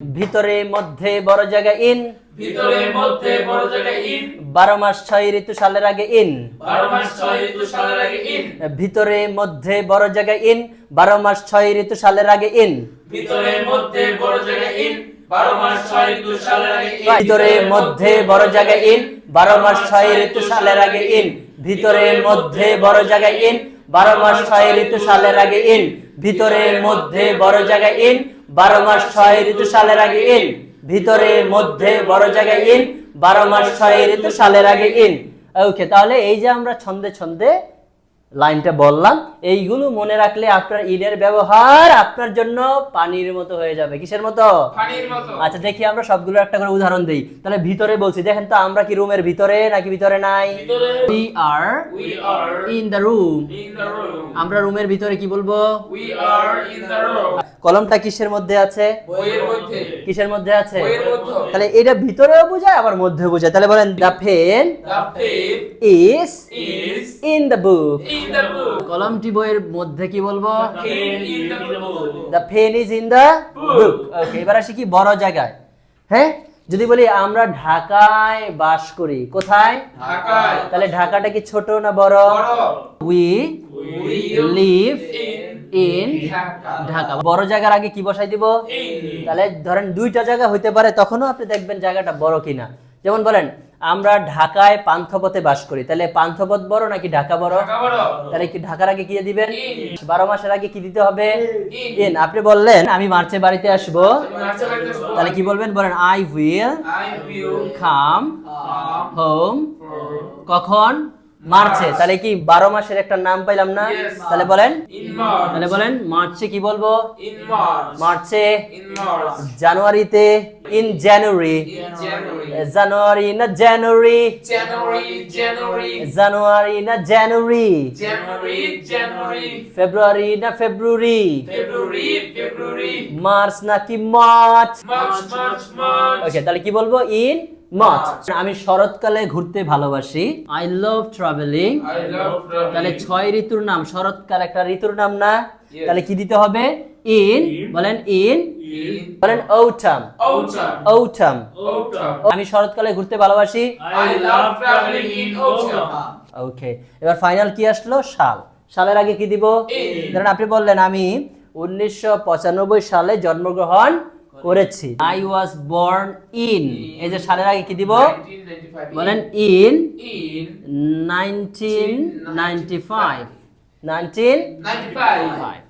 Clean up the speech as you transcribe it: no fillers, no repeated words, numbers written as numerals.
ভিতরে মধ্যে বড় জায়গা ইন, ভিতরে মধ্যে বড় জায়গায় ইন, 12 মাস 6 ঋতু সালের আগে ইন, 12 মাস 6 ঋতু সালের আগে ইন, ভিতরে মধ্যে বড় জায়গা ইন, 12 মাস 6 ঋতু সালের আগে ইন, ভিতরে মধ্যে বড় জায়গায় ইন, 12 মাস 6 ঋতু সালের আগে ইন, ভিতরে মধ্যে বড় জায়গা ইন, 12 মাস 6 ঋতু সালের আগে ইন, ভিতরে মধ্যে বড় জায়গা ইন, 12 মাস 6 ঋতু সালের আগে ইন, ভিতরে মধ্যে বড় জায়গা ইন, 12 মাস 6 ঋতু সালের আগে ইন, ভিতরে মধ্যে বড় জায়গা ইন, 12 মাস 6 ঋতু সালের আগে ইন। ওকে, তাহলে এই যে আমরা ছন্দে ছন্দে লাইনটা বললাম, এইগুলো মনে রাখলে আপনার ইনের ব্যবহার আপনার জন্য পানির মতো হয়ে যাবে। কিসের মতো? পানির মতো। আচ্ছা, দেখি আমরা সবগুলো একটা করে উদাহরণ দেই। তাহলে ভিতরে বলছি, দেখেন তো আমরা কি রুমের ভিতরে নাকি ভিতরে নাই? We are in the room. In the room. আমরা রুমের ভিতরে কি বলবো? We are in the room. কলমটা কিসের মধ্যে আছে? বইয়ের মধ্যে। কিসের মধ্যে আছে? বইয়ের মধ্যে। তাহলে এটা ভিতরেও বোঝায় আবার মধ্যেও বোঝায়। তাহলে বলেন the pen The pen is is in the book. in the book. কলমটি বইয়ের মধ্যে কি বলবো? Pen in the book. The pen is in the book. ওকে, এবার আসি কি বড় জায়গায়। হ্যাঁ, যদি বলি আমরা ঢাকায় বাস করি, কোথায়? ঢাকায়। তাহলে ঢাকাটা কি ছোট না বড়? বড়। We We live in in Dhaka. Dhaka. বড় জায়গার আগে কি বসাই দিব? In. তাহলে ধরেন দুইটা জায়গা হইতে পারে, তখনও আপনি দেখবেন জায়গাটা বড় কিনা। যেমন বলেন আমরা ঢাকায় পান্থপথে বাস করি, তাহলে পান্থপথ বড় নাকি ঢাকা বড়? ঢাকা বড়। তাহলে কি ঢাকার আগে কি দিবেন? In. 12 মাসের আগে কি দিতে হবে? In. ইন। আপনি বললেন আমি মার্চে বাড়িতে আসবো, তুমি আচ্ছা বাড়িতে আসবো। তাহলে কি বলবেন? বলেন I will I will come come home for কখন? মার্চে। তাহলে কি 12 মাসের একটা নাম পাইলাম না? Yes. তাহলে বলেন, in March. তাহলে বলেন মার্চে কি বলবো? In March. মার্চে। In March. জানুয়ারিতে ইন জানুয়ারি। In January. জানুয়ারি না জানুয়ারি? January. January. জানুয়ারি না জানুয়ারি? January. January. ফেব্রুয়ারি না ফেব্রুয়ারি? February. February. মার্চ নাকি মার্চ? March. March. March. ওকে, তাহলে কি বলবো? In March. আমি শরৎকালে ঘুরতে ভালোবাসি, I love travelling. I love তাহলে traveling. 6 ঋতুর নাম, শরৎকাল একটা ঋতুর নাম না? Yes. তাহলে কি দিতে হবে? ইন। বলেন ইন। In বলেন autumn. autumn. autumn। Autumn. আমি শরৎকালে ঘুরতে ভালোবাসি। I love traveling in autumn. ওকে, এবার ফাইনাল কি আসলো? সাল। সালের আগে কি দিব? In. ধরেন আপনি বললেন আমি 1995 সালে জন্মগ্রহণ করেছি, আই ওয়াজ বর্ন ইন। এই যে সালের আগে কি দিব? 1995. বলেন ইন In 1995। 1995। 95.